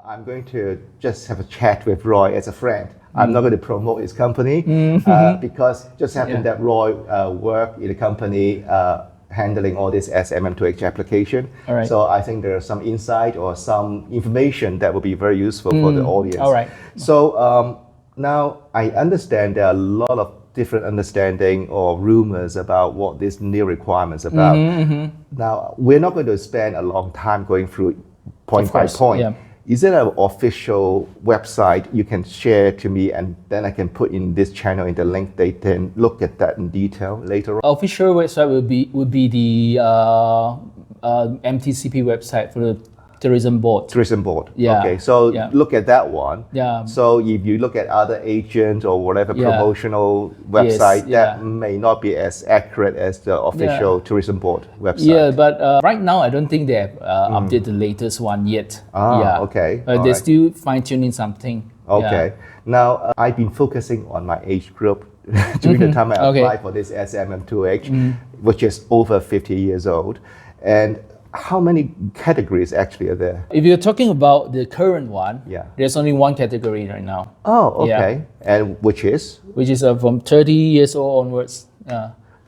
I'm going to just have a chat with Roy as a friend. I'm not going to promote his company because just happened that Roy worked in a company handling all this SMM2H application. All right. So I think there are some insight or some information that will be very useful for the audience. All right. So now I understand there are a lot of different understanding or rumors about what this new requirements about. Now, we're not going to spend a long time going through point by point. Yeah. Is there an official website you can share to me, and then I can put in this channel in the link? They can look at that in detail later on. Official website would be the MTCP website for the Tourism Board. Tourism Board. Yeah. Okay, so look at that one. Yeah. So if you look at other agents or whatever promotional website, that may not be as accurate as the official Tourism Board website. Yeah, but right now I don't think they have updated the latest one yet. Okay. They're still fine-tuning something. Okay. Now, I've been focusing on my age group during the time I applied for this SMM2H, which is over 50 years old. And how many categories actually are there? If you're talking about the current one, there's only one category right now. Oh, okay. And which is? Which is from 30 years old onwards.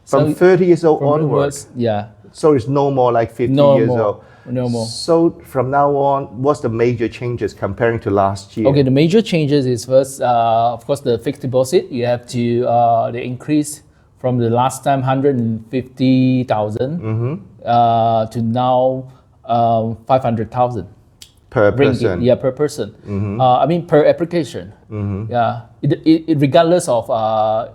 From 30 years old onwards? Yeah. So it's no more like 50 years old? No more. So from now on, what's the major changes comparing to last year? Okay, the major changes is first, of course, the fixed deposit. You have to, the increase from the last time 150,000 to now 500,000 per person. Yeah, per person. I mean per application. Yeah, it regardless of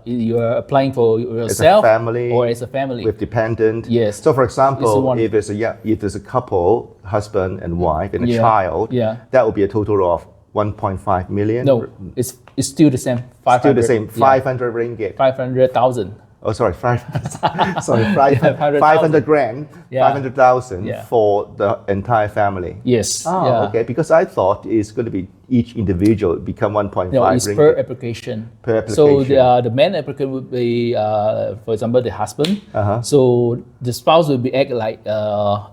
you're applying for yourself as a family or as a family with dependent. Yes. So for example, if there's a couple, husband and wife, and a child, that would be a total of 1.5 million. No, it's still the same. 500, still the same. 500 ringgit. 500,000. Oh, sorry, 500 grand, 500,000 for the entire family. Yes. Okay, because I thought it's going to be each individual become 1.5 No, it's ringgit. per application. Per application. So the main applicant would be, for example, the husband. So the spouse will be act like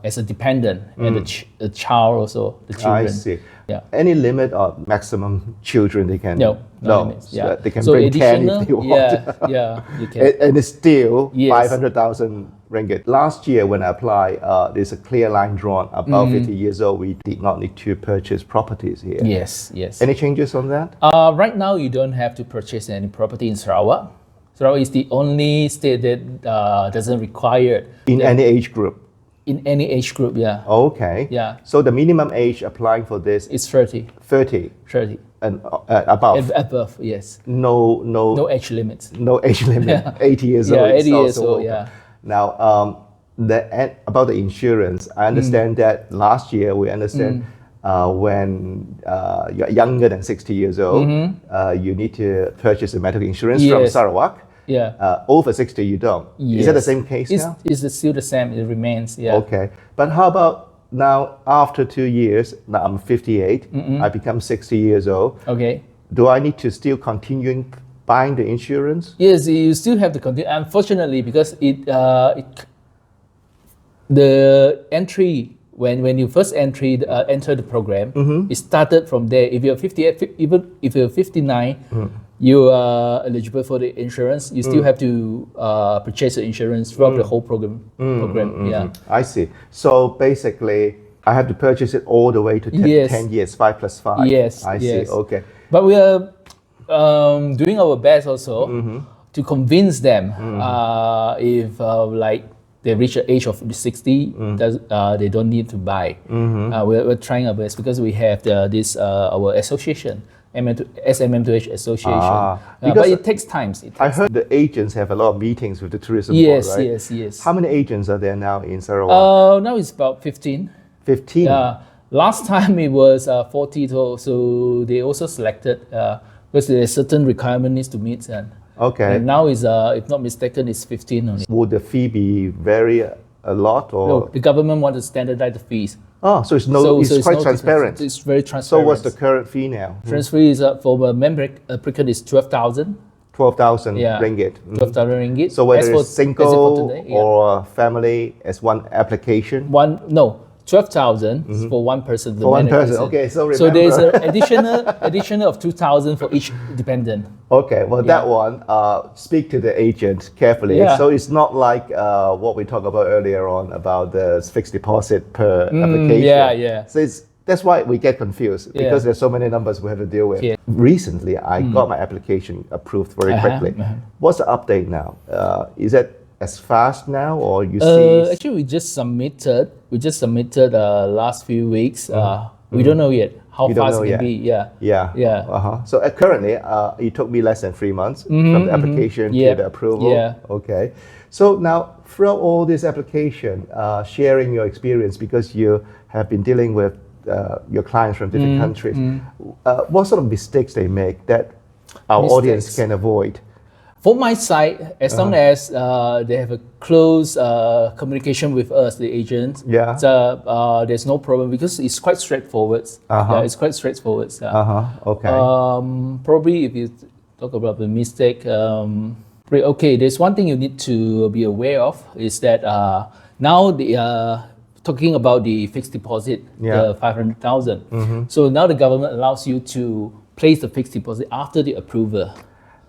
as a dependent, and the child also, the children. I see. Yeah. Any limit or maximum children they can? No limits. So they can bring 10 if they want. You can. And it's still 500,000 ringgit. Last year when I applied, there's a clear line drawn. Above 50 years old, we did not need to purchase properties here. Yes. Any changes on that? Right now, you don't have to purchase any property in Sarawak. Sarawak is the only state that doesn't require in any age group. In any age group, Okay. Yeah. So the minimum age applying for this is 30. 30. 30. And above. Above, yes. No age limits. No age limit. 80 years old. 80 years old. Yeah. Now, about the insurance, I understand that last year we understand when you're younger than 60 years old, you need to purchase a medical insurance from Sarawak. Yeah. Over 60, you don't. Yes. Is that the same case now? It's still the same. It remains. Yeah. Okay. But how about now, after 2 years, now I'm 58, I become 60 years old. Okay. Do I need to still continue buying the insurance? Yes, you still have to continue. Unfortunately, because the entry, when you first enter the program, it started from there. If you're 58, even if you're 59, you are eligible for the insurance. You still have to purchase the insurance throughout the whole program. Yeah. I see. So basically, I have to purchase it all the way to 10 years, 5 plus 5. Yes. I see. Okay. But we are doing our best also to convince them if like they reach the age of 60, they don't need to buy. We're trying our best because we have our association. SMM2H association. But it takes time. I heard the agents have a lot of meetings with the tourism board, right? Yes. How many agents are there now in Sarawak? Now it's about 15. 15? Last time it was 40, so they also selected because there's certain requirement needs to meet. Okay. And now is, if not mistaken, it's 15 only. Would the fee be vary a lot, or? No, the government wants to standardize the fees. Oh, so it's quite transparent. It's very transparent. So what's the current fee now? Current fee is for a member applicant is 12,000. 12,000 ringgit. 12,000 ringgit. So whether it's single or family as one application? 12,000 for one person. For one person, okay. So remember. So there's an additional of 2,000 for each dependent. Okay, well that one, speak to the agent carefully. Yeah. So it's not like what we talked about earlier on about the fixed deposit per application. Yeah. So that's why we get confused because there's so many numbers we have to deal with. Yeah. Recently, I got my application approved very quickly. What's the update now? Is it as fast now, or you see? Actually, we just submitted last few weeks. We don't know yet how fast it can be. Yeah. So currently, it took me less than 3 months from the application to the approval. Yeah. Okay. So now, throughout all this application, sharing your experience because you have been dealing with your clients from different countries, what sort of mistakes they make that our audience can avoid? For my side, as long as they have a close communication with us, the agents, there's no problem because it's quite straightforward. Yeah, it's quite straightforward. Okay. Probably if you talk about the mistake, okay, there's one thing you need to be aware of is that now the talking about the fixed deposit, the 500,000. So now the government allows you to place the fixed deposit after the approval.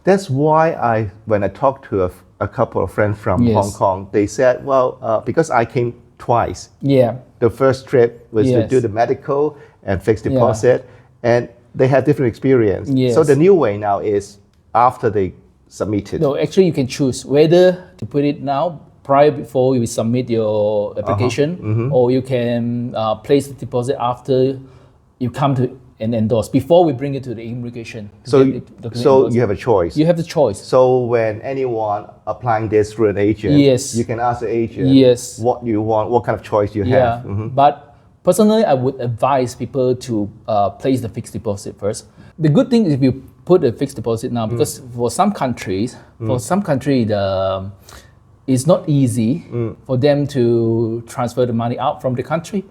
That's why when I talked to a couple of friends from Hong Kong, they said, well, because I came twice. Yeah. The first trip was to do the medical and fixed deposit, and they had different experience. Yes. So the new way now is after they submitted. No, actually you can choose whether to put it now, before you submit your application, or you can place the deposit after you come to and endorse before we bring it to the immigration. So you have a choice. You have the choice. So when anyone applying this through an agent, you can ask the agent what you want, what kind of choice you have. But personally, I would advise people to place the fixed deposit first. The good thing is if you put a fixed deposit now, because for some countries, it's not easy for them to transfer the money out from the country.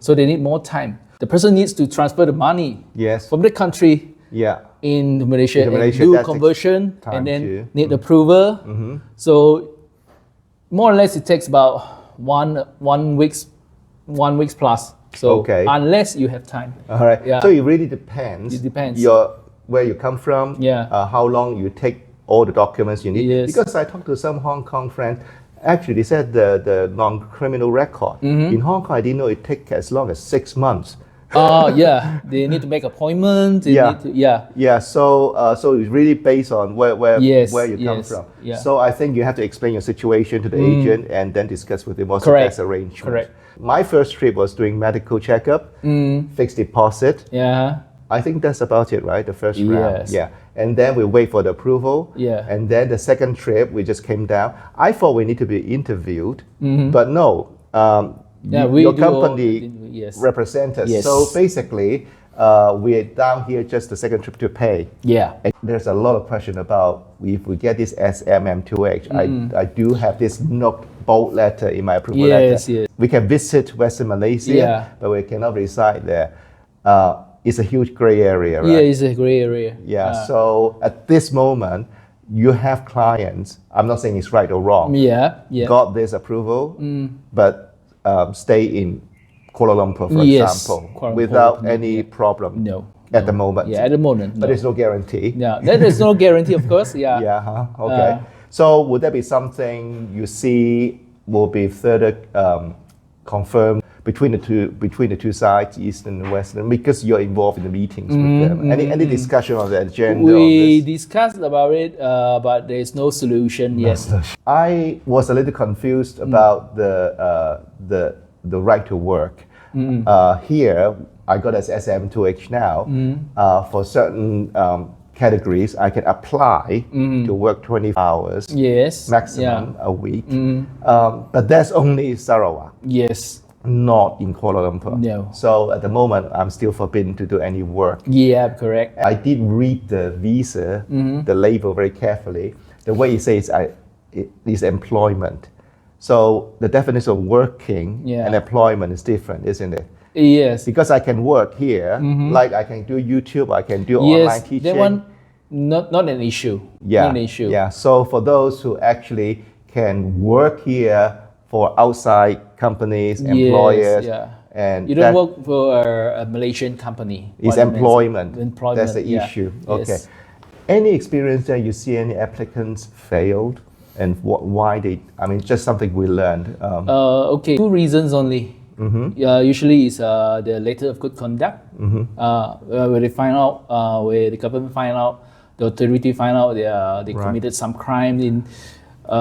So they need more time. The person needs to transfer the money from the country in Malaysia, and do conversion and then need approval. So more or less it takes about one week's plus. So unless you have time. All right. So it really depends. It depends. Where you come from, how long you take all the documents you need. Because I talked to some Hong Kong friends, actually they said the non-criminal record. In Hong Kong, I didn't know it takes as long as 6 months. They need to make appointments. So it's really based on where you come from. So I think you have to explain your situation to the agent and then discuss with him what's the best arrangement. Correct. My first trip was doing medical checkup, fixed deposit. I think that's about it, right? The first round. And then we wait for the approval. And then the second trip, we just came down. I thought we need to be interviewed, but no. Your company represents us. So basically, we're down here just the second trip to pay. And there's a lot of question about if we get this SMM2H. I do have this bold letter in my approval letter. We can visit Western Malaysia, but we cannot reside there. It's a huge gray area, right? It's a gray area. So at this moment, you have clients, I'm not saying it's right or wrong, got this approval, but stay in Kuala Lumpur, for example, without any problem at the moment. At the moment. But there's no guarantee. There is no guarantee, of course. Okay. So would that be something you see will be further confirmed between the two sides, Eastern and Western, because you're involved in the meetings with them? Any discussion on the agenda? We discussed about it, but there is no solution yet. I was a little confused about the right to work. Here, I got as SM2H now. For certain categories, I can apply to work 20 hours maximum a week. But that's only Sarawak. Not in Kuala Lumpur. So at the moment, I'm still forbidden to do any work. Correct. I did read the visa, the label very carefully. The way it says it is employment. So the definition of working and employment is different, isn't it? Because I can work here, like I can do YouTube, I can do online teaching. That one, not an issue. Not an issue. So for those who actually can work here for outside companies, employers, And You don't work for a Malaysian company. It's What it means. employment. Employment. That's the yeah. issue. Yes. Okay. Any experience that you see any applicants failed and why they, I mean, just something we learned. Okay, two reasons only. Usually it's the letter of good conduct. Where they find out, where the government find out, the authority find out they committed some crime in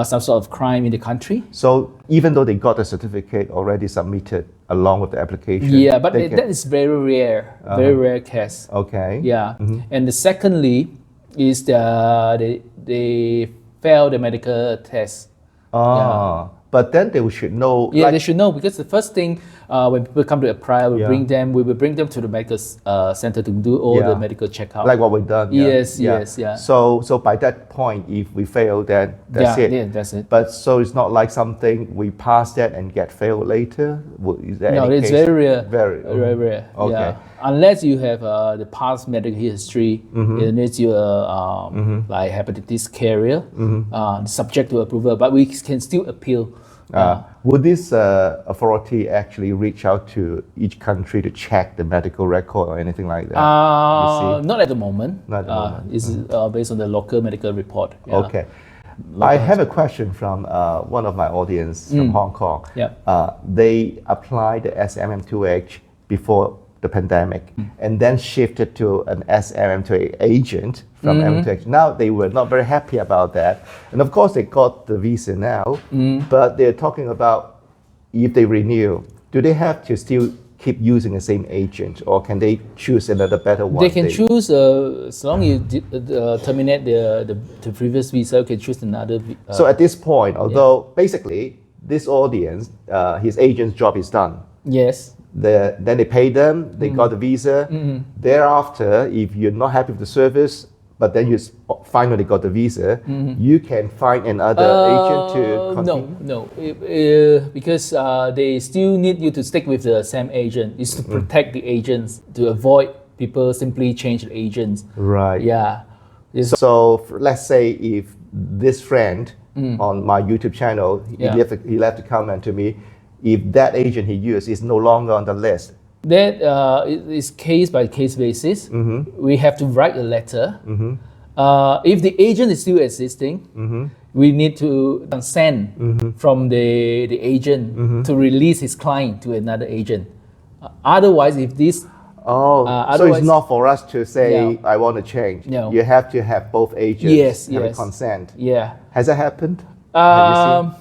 some sort of crime in the country. So even though they got the certificate already submitted along with the application. Yeah, but that is very rare, very rare case. Okay. Yeah, and the secondly is they fail the medical test. But then they should know. Yeah, they should know because the first thing when people come to apply, we will bring them to the medical center to do all the medical checkup. Like what we've done. Yes. So by that point, if we fail, then that's it. Yeah, that's it. But so it's not like something we pass that and get failed later. Is there No, any it's case? very rare. Very rare. Okay. Yeah. Unless you have the past medical history, unless you like hepatitis carrier, subject to approval, but we can still appeal. Would this authority actually reach out to each country to check the medical record or anything like that? Not at the moment. Not at the moment. It's based on the local medical report. Yeah. Okay. I have a question from one of my audience from Hong Kong. Yeah. They applied the SMM2H before the pandemic and then shifted to an SMM2H agent from MM2H. Now they were not very happy about that. And of course they got the visa now, but they're talking about if they renew, do they have to still keep using the same agent or can they choose another better one? They can choose, as long as you terminate the previous visa, you can choose another. So at this point, although basically this audience, his agent's job is done. Yes. Then they pay them, they got the visa. Thereafter, if you're not happy with the service, but then you finally got the visa, you can find another agent to continue? No, because they still need you to stick with the same agent. It's to protect the agents, to avoid people simply change the agents. Right. Yeah. So let's say if this friend on my YouTube channel, he left a comment to me, if that agent he used is no longer on the list. That is case by case basis. We have to write a letter. If the agent is still existing, we need to consent from the agent to release his client to another agent. Otherwise, if this so it's not for us to say, I want to change. No. You have to have both agents have a consent. Yeah. Has that happened? Have you seen?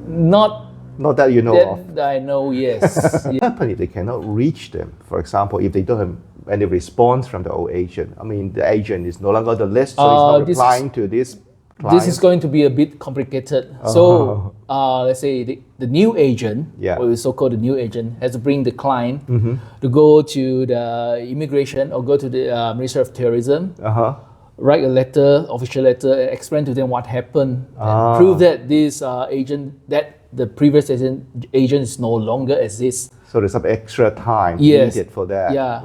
Not that you know of. I know, yes. What happens if they cannot reach them? For example, if they don't have any response from the old agent. I mean, the agent is no longer on the list, so he's not replying to this client. This is going to be a bit complicated. So let's say the new agent, or the so-called the new agent, has to bring the client to go to the immigration or go to the Ministry of Tourism, write a letter, official letter, and explain to them what happened, and prove that this agent, that the previous agent is no longer exists. So there's some extra time needed for that. Yeah.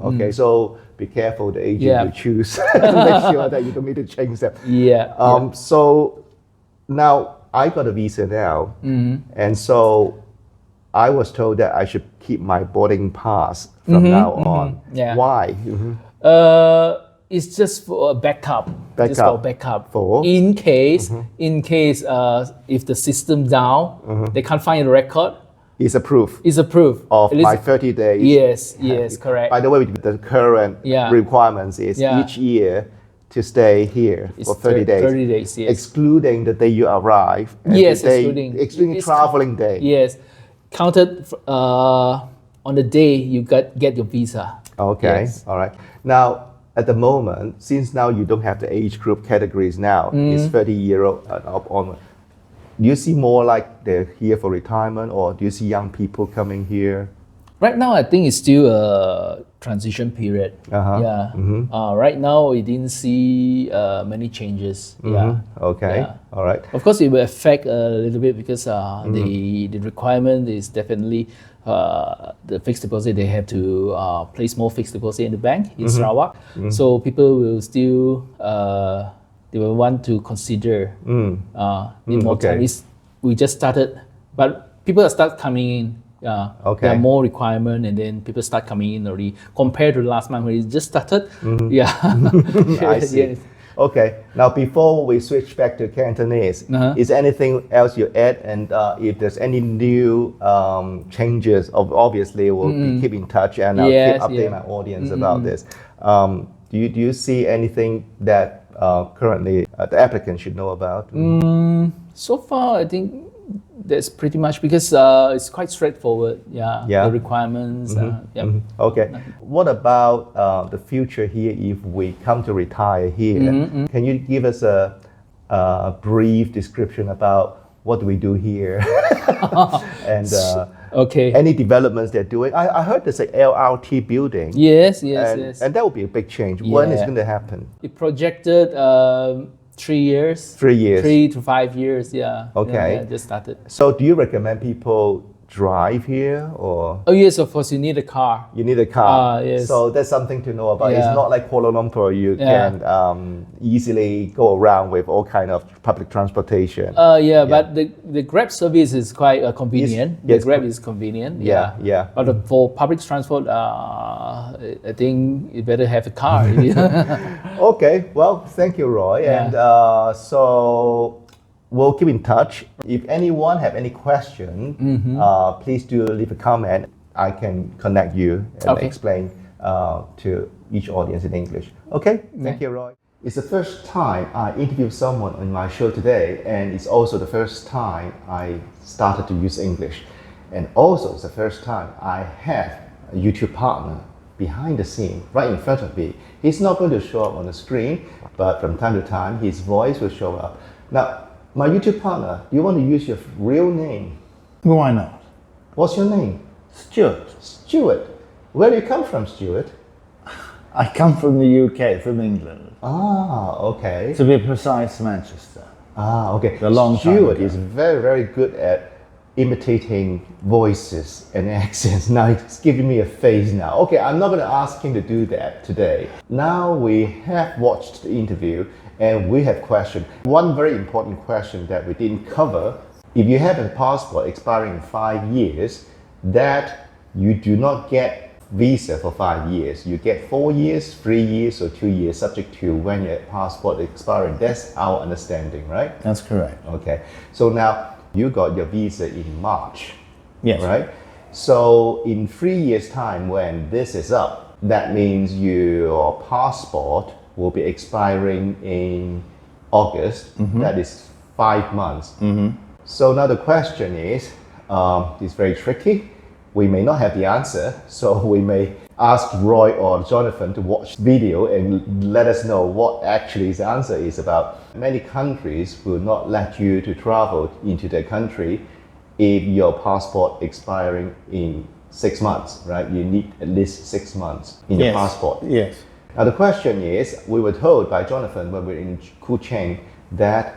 Okay, so be careful the agent you choose. Make sure that you don't need to change them. Yeah. So now I got a visa now, and so I was told that I should keep my boarding pass from now on. Yeah. Why? It's just for a backup. Just for backup. For? In case, if the system down, they can't find the record. It's a proof. It's a proof of my 30 days. Yes, correct. By the way, the current requirements is each year to stay here for 30 days. 30 days, yes. Excluding the day you arrive. And excluding traveling day. Yes. Counted on the day you get your visa. Okay, yes. All right. Now, at the moment, since now you don't have the age group categories now, it's 30-year-old and up onward. Do you see more like they're here for retirement, or do you see young people coming here? Right now, I think it's still a transition period. Right now, we didn't see many changes. Okay. All right. Of course, it will affect a little bit because the requirement is definitely the fixed deposit. They have to place more fixed deposit in the bank in Sarawak. So people will still they will want to consider need more time. We just started, but people start coming in. Yeah. Okay. There are more requirement, and then people start coming in already compared to last month when it just started. Yeah. I see. Yes. Okay. Now, before we switch back to Cantonese, is there anything else you add? And if there's any new changes, obviously we'll be keep in touch, and I'll keep updating my audience about this. Do you see anything that currently the applicant should know about? So far, I think that's pretty much because it's quite straightforward. Yeah. The requirements. Okay. What about the future here if we come to retire here? Can you give us a brief description about what do we do here? And any developments they're doing? I heard there's an LRT building. Yes. And that would be a big change. When is it going to happen? It projected 3 years. 3 years. 3 to 5 years, yeah. Okay. Yeah, just started. So do you recommend people drive here or? Oh yes, of course, you need a car. You need a car. Yes. So that's something to know about. It's not like Kuala Lumpur. You can easily go around with all kind of public transportation. But the Grab service is quite convenient. Yes. The Grab is convenient. Yeah. But for public transport, I think you better have a car. Okay. Well, thank you, Roy. And so we'll keep in touch. If anyone have any question, please do leave a comment. I can connect you and explain to each audience in English. Okay? Thank you, Roy. It's the first time I interview someone on my show today, and it's also the first time I started to use English. And also it's the first time I have a YouTube partner behind the scene, right in front of me. He's not going to show up on the screen, but from time to time, his voice will show up. Now, my YouTube partner, do you want to use your real name? Why not? What's your name? Stuart. Stuart. Where do you come from, Stuart? I come from the UK, from England. Ah, okay. To be precise, Manchester. Ah, okay. A long time Stuart ago. is very, very good at imitating voices and accents. Now he's giving me a face now. Okay, I'm not going to ask him to do that today. Now we have watched the interview and we have questions. One very important question that we didn't cover: if you have a passport expiring in 5 years, that you do not get visa for 5 years. You get 4 years, 3 years, or 2 years, subject to when your passport is expiring. That's our understanding, right? That's correct. Okay. So now you got your visa in March. Yes. Right? So in 3 years' time, when this is up, that means your passport will be expiring in August. That is 5 months. So now the question is, it's very tricky. We may not have the answer, so we may ask Roy or Jonathan to watch video and let us know what actually the answer is about. Many countries will not let you to travel into their country if your passport expiring in 6 months, right? You need at least 6 months in your passport. Yes. Now the question is, we were told by Jonathan when we were in Kuching that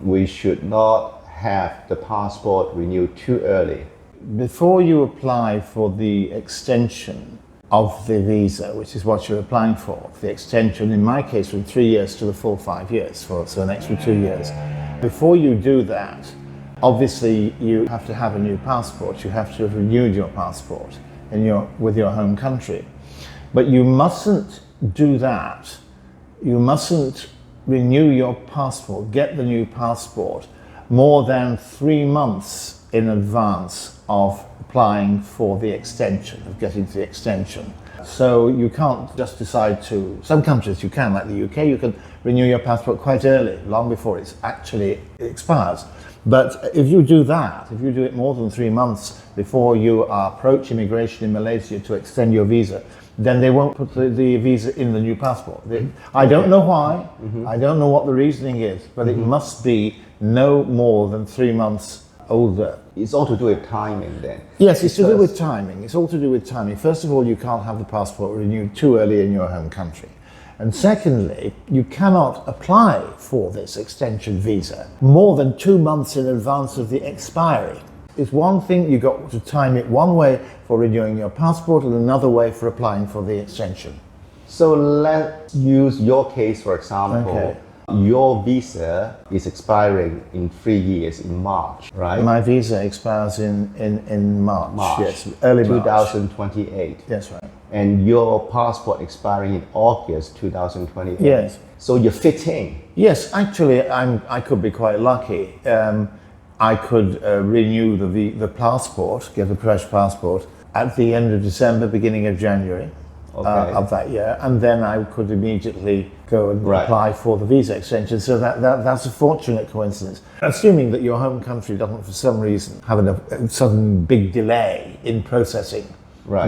we should not have the passport renewed too early. Before you apply for the extension of the visa, which is what you're applying for, the extension, in my case, from 3 years to the full 5 years, so an extra 2 years. Before you do that, obviously you have to have a new passport. You have to have renewed your passport with your home country. But you mustn't do that. You mustn't renew your passport, get the new passport, more than 3 months in advance of applying for the extension, of getting to the extension. So you can't just decide to, some countries you can, like the UK, you can renew your passport quite early, long before it expires. But if you do that, if you do it more than 3 months before you approach immigration in Malaysia to extend your visa, then they won't put the visa in the new passport. I don't know why, I don't know what the reasoning is, but it must be no more than 3 months older. It's all to do with timing then. Yes, it's to do with timing. It's all to do with timing. First of all, you can't have the passport renewed too early in your home country. And secondly, you cannot apply for this extension visa more than 2 months in advance of the expiry. It's one thing, you got to time it one way for renewing your passport and another way for applying for the extension. So let's use your case, for example. Okay. Your visa is expiring in 3 years in March, right? My visa expires in March. Yes, early March. 2028. That's right. And your passport expiring in August 2028. Yes. So you're fitting. Yes, actually, I could be quite lucky. I could renew the passport, get a fresh passport at the end of December, beginning of January of that year, and then I could immediately go and apply for the visa extension. So that's a fortunate coincidence. Assuming that your home country doesn't, for some reason, have a sudden big delay in processing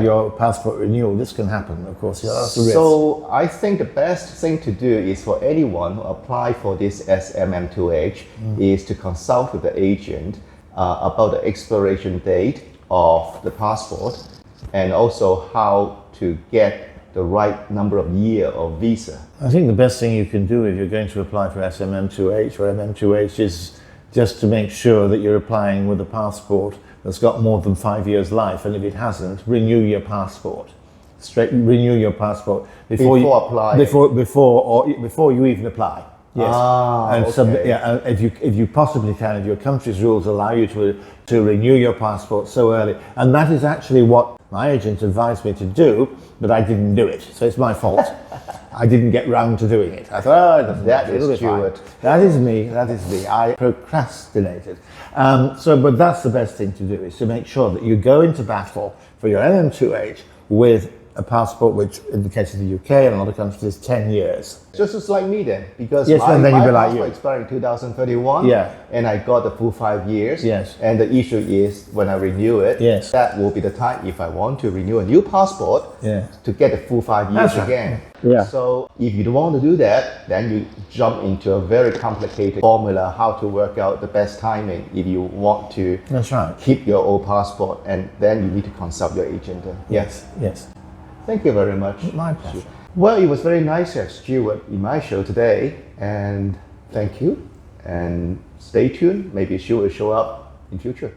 your passport renewal, this can happen, of course. That's a risk. So I think the best thing to do is for anyone who apply for this SMM2H is to consult with the agent about the expiration date of the passport and also how to get the right number of year of visa. I think the best thing you can do if you're going to apply for SMM2H or MM2H is just to make sure that you're applying with a passport that's got more than 5 years life, and if it hasn't, renew your passport. Renew your passport before you even apply. Yes, if you possibly can, if your country's rules allow you to renew your passport so early, and that is actually what my agent advised me to do, but I didn't do it, so it's my fault. I didn't get round to doing it. I thought, oh, that is Stuart. That is me. I procrastinated. But that's the best thing to do, is to make sure that you go into battle for your MM2H with a passport which, in the case of the UK and a lot of countries, is 10 years. Just as like me then, because yes, my passport like expired in 2031, and I got the full 5 years. Yes. And the issue is when I renew it, that will be the time if I want to renew a new passport to get the full 5 years again. Yeah. So if you don't want to do that, then you jump into a very complicated formula how to work out the best timing if you want to keep your old passport, and then you need to consult your agent. Yes. Thank you very much. My pleasure. Well, it was very nice to have Stuart in my show today, and thank you. And stay tuned. Maybe Stuart will show up in future.